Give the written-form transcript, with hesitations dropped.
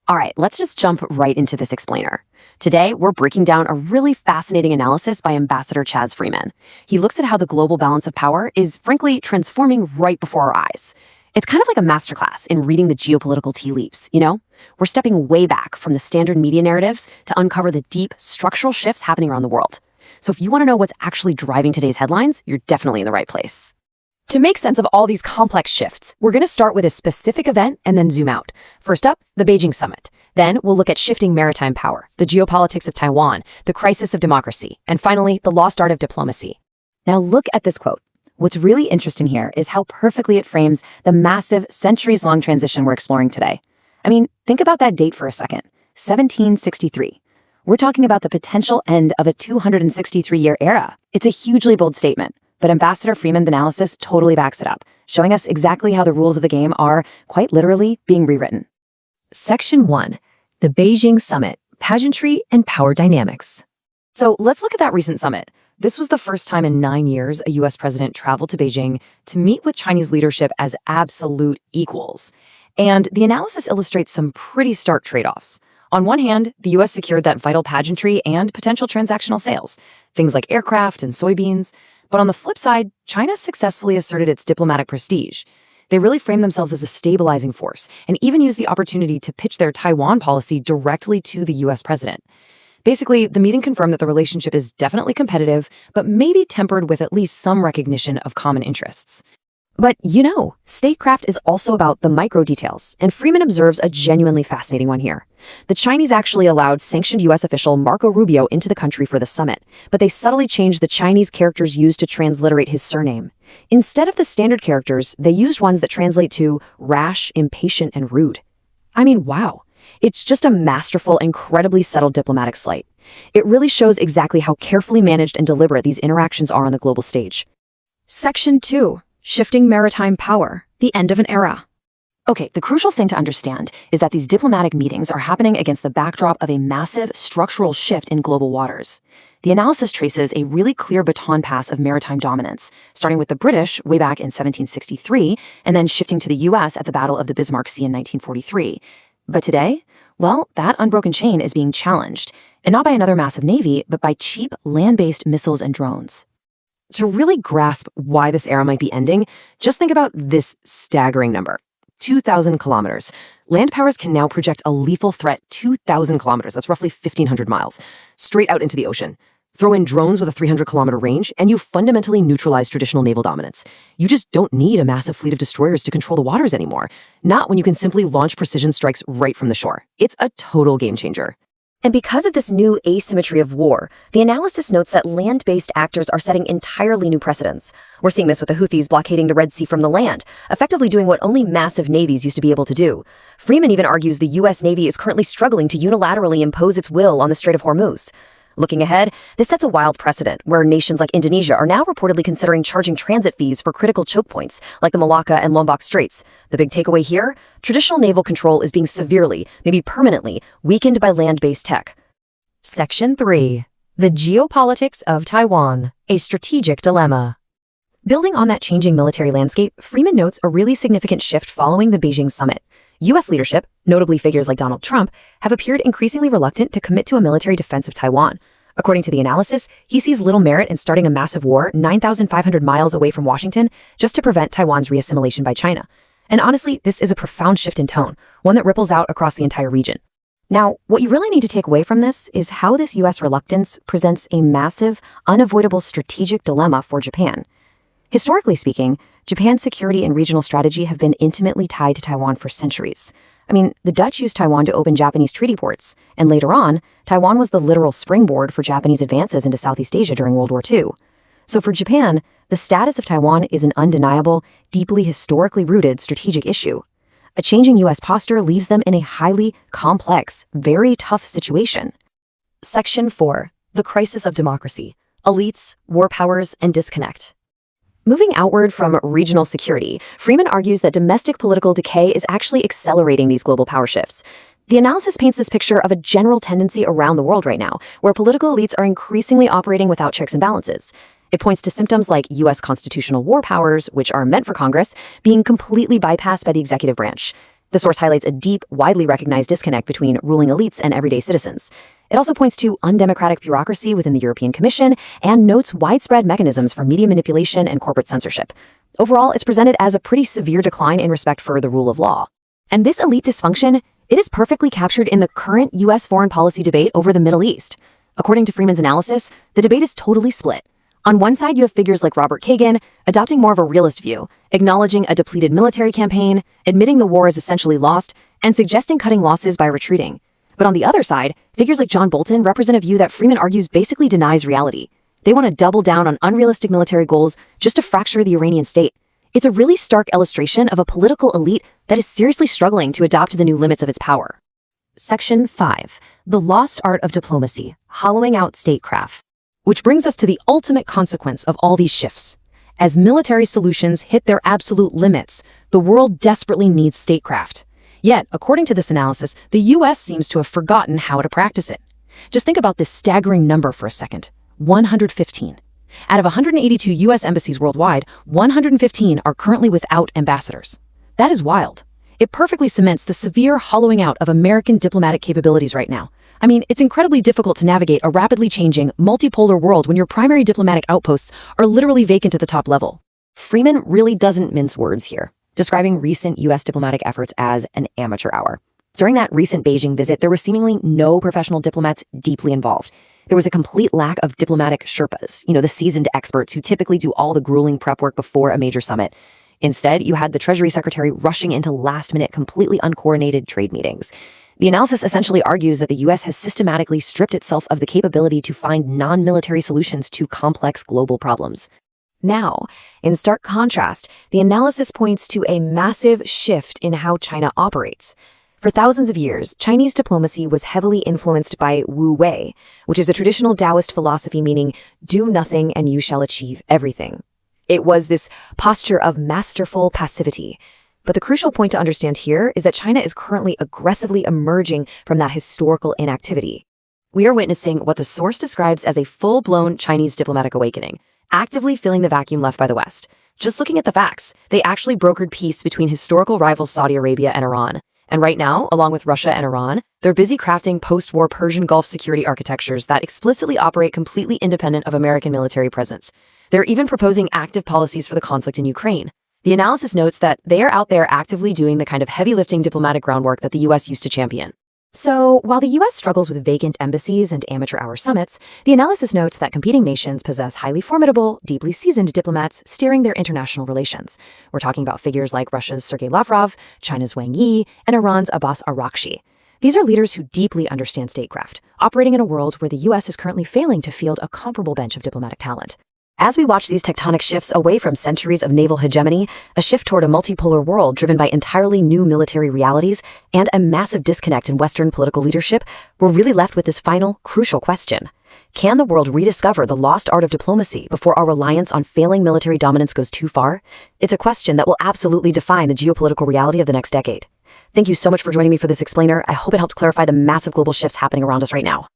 All right, let's just jump right into this explainer. Today, we're breaking down a really fascinating analysis by Ambassador Chas Freeman. He looks at how the global balance of power is, frankly, transforming right before our eyes. It's kind of like a masterclass in reading the geopolitical tea leaves, you know? We're stepping way back from the standard media narratives to uncover the deep structural shifts happening around the world. So if you want to know what's actually driving today's headlines, you're definitely in the right place. To make sense of all these complex shifts, we're going to start with a specific event and then zoom out. First up, the Beijing summit. Then we'll look at shifting maritime power, the geopolitics of Taiwan, the crisis of democracy, and finally, the lost art of diplomacy. Now look at this quote. What's really interesting here is how perfectly it frames the massive, centuries-long transition we're exploring today. I mean, think about that date for a second, 1763. We're talking about the potential end of a 263-year era. It's a hugely bold statement. But Ambassador Freeman's analysis totally backs it up, showing us exactly how the rules of the game are, quite literally, being rewritten. Section 1. The Beijing Summit, Pageantry and Power Dynamics. So let's look at that recent summit. This was the first time in 9 years a U.S. president traveled to Beijing to meet with Chinese leadership as absolute equals. And the analysis illustrates some pretty stark trade-offs. On one hand, the U.S. secured that vital pageantry and potential transactional sales, things like aircraft and soybeans. But on the flip side, China successfully asserted its diplomatic prestige. They really framed themselves as a stabilizing force and even used the opportunity to pitch their Taiwan policy directly to the U.S. president. Basically, the meeting confirmed that the relationship is definitely competitive, but maybe tempered with at least some recognition of common interests. But statecraft is also about the micro details, and Freeman observes a genuinely fascinating one here. The Chinese actually allowed sanctioned U.S. official Marco Rubio into the country for the summit, but they subtly changed the Chinese characters used to transliterate his surname. Instead of the standard characters, they used ones that translate to rash, impatient, and rude. I mean, wow. It's just a masterful, incredibly subtle diplomatic sleight. It really shows exactly how carefully managed and deliberate these interactions are on the global stage. Section 2. Shifting maritime power, the end of an era. Okay, the crucial thing to understand is that these diplomatic meetings are happening against the backdrop of a massive structural shift in global waters. The analysis traces a really clear baton pass of maritime dominance, starting with the British way back in 1763, and then shifting to the U.S. at the Battle of the Bismarck Sea in 1943. But today, well, that unbroken chain is being challenged, and not by another massive navy, but by cheap land-based missiles and drones. To really grasp why this era might be ending, just think about this staggering number. 2,000 kilometers. Land powers can now project a lethal threat 2,000 kilometers, that's roughly 1,500 miles, straight out into the ocean. Throw in drones with a 300-kilometer range, and you fundamentally neutralize traditional naval dominance. You just don't need a massive fleet of destroyers to control the waters anymore. Not when you can simply launch precision strikes right from the shore. It's a total game changer. And because of this new asymmetry of war, the analysis notes that land-based actors are setting entirely new precedents. We're seeing this with the Houthis blockading the Red Sea from the land, effectively doing what only massive navies used to be able to do. Freeman even argues the U.S. Navy is currently struggling to unilaterally impose its will on the Strait of Hormuz. Looking ahead, this sets a wild precedent where nations like Indonesia are now reportedly considering charging transit fees for critical choke points like the Malacca and Lombok Straits. The big takeaway here? Traditional naval control is being severely, maybe permanently, weakened by land-based tech. Section 3. The Geopolitics of Taiwan, a Strategic Dilemma. Building on that changing military landscape, Freeman notes a really significant shift following the Beijing summit. U.S. leadership, notably figures like Donald Trump, have appeared increasingly reluctant to commit to a military defense of Taiwan. According to the analysis, he sees little merit in starting a massive war 9,500 miles away from Washington just to prevent Taiwan's reassimilation by China. And honestly, this is a profound shift in tone, one that ripples out across the entire region. Now, what you really need to take away from this is how this U.S. reluctance presents a massive, unavoidable strategic dilemma for Japan. Historically speaking, Japan's security and regional strategy have been intimately tied to Taiwan for centuries. I mean, the Dutch used Taiwan to open Japanese treaty ports, and later on, Taiwan was the literal springboard for Japanese advances into Southeast Asia during World War II. So for Japan, the status of Taiwan is an undeniable, deeply historically rooted strategic issue. A changing U.S. posture leaves them in a highly complex, very tough situation. Section 4. The Crisis of Democracy. Elites, War Powers, and Disconnect. Moving outward from regional security, Freeman argues that domestic political decay is actually accelerating these global power shifts. The analysis paints this picture of a general tendency around the world right now, where political elites are increasingly operating without checks and balances. It points to symptoms like U.S. constitutional war powers, which are meant for Congress, being completely bypassed by the executive branch. The source highlights a deep, widely recognized disconnect between ruling elites and everyday citizens. It also points to undemocratic bureaucracy within the European Commission and notes widespread mechanisms for media manipulation and corporate censorship. Overall, it's presented as a pretty severe decline in respect for the rule of law. And this elite dysfunction, it is perfectly captured in the current U.S. foreign policy debate over the Middle East. According to Freeman's analysis, the debate is totally split. On one side, you have figures like Robert Kagan, adopting more of a realist view, acknowledging a depleted military campaign, admitting the war is essentially lost, and suggesting cutting losses by retreating. But on the other side, figures like John Bolton represent a view that Freeman argues basically denies reality. They want to double down on unrealistic military goals just to fracture the Iranian state. It's a really stark illustration of a political elite that is seriously struggling to adapt to the new limits of its power. Section 5. The Lost Art of Diplomacy, Hollowing Out Statecraft. Which brings us to the ultimate consequence of all these shifts. As military solutions hit their absolute limits, the world desperately needs statecraft. Yet, according to this analysis, the US seems to have forgotten how to practice it. Just think about this staggering number for a second. 115. Out of 182 US embassies worldwide, 115 are currently without ambassadors. That is wild. It perfectly cements the severe hollowing out of American diplomatic capabilities right now. I mean, it's incredibly difficult to navigate a rapidly changing, multipolar world when your primary diplomatic outposts are literally vacant at the top level. Freeman really doesn't mince words here, describing recent U.S. diplomatic efforts as an amateur hour. During that recent Beijing visit, there were seemingly no professional diplomats deeply involved. There was a complete lack of diplomatic Sherpas, the seasoned experts who typically do all the grueling prep work before a major summit. Instead, you had the Treasury Secretary rushing into last-minute, completely uncoordinated trade meetings. The analysis essentially argues that the U.S. has systematically stripped itself of the capability to find non-military solutions to complex global problems. Now, in stark contrast, the analysis points to a massive shift in how China operates. For thousands of years, Chinese diplomacy was heavily influenced by Wu Wei, which is a traditional Taoist philosophy meaning, do nothing and you shall achieve everything. It was this posture of masterful passivity. But the crucial point to understand here is that China is currently aggressively emerging from that historical inactivity. We are witnessing what the source describes as a full-blown Chinese diplomatic awakening, actively filling the vacuum left by the West. Just looking at the facts, they actually brokered peace between historical rivals Saudi Arabia and Iran. And right now, along with Russia and Iran, they're busy crafting post-war Persian Gulf security architectures that explicitly operate completely independent of American military presence. They're even proposing active policies for the conflict in Ukraine. The analysis notes that they are out there actively doing the kind of heavy-lifting diplomatic groundwork that the U.S. used to champion. So, while the U.S. struggles with vacant embassies and amateur-hour summits, the analysis notes that competing nations possess highly formidable, deeply seasoned diplomats steering their international relations. We're talking about figures like Russia's Sergei Lavrov, China's Wang Yi, and Iran's Abbas Araghchi. These are leaders who deeply understand statecraft, operating in a world where the U.S. is currently failing to field a comparable bench of diplomatic talent. As we watch these tectonic shifts away from centuries of naval hegemony, a shift toward a multipolar world driven by entirely new military realities, and a massive disconnect in Western political leadership, we're really left with this final, crucial question. Can the world rediscover the lost art of diplomacy before our reliance on failing military dominance goes too far? It's a question that will absolutely define the geopolitical reality of the next decade. Thank you so much for joining me for this explainer. I hope it helped clarify the massive global shifts happening around us right now.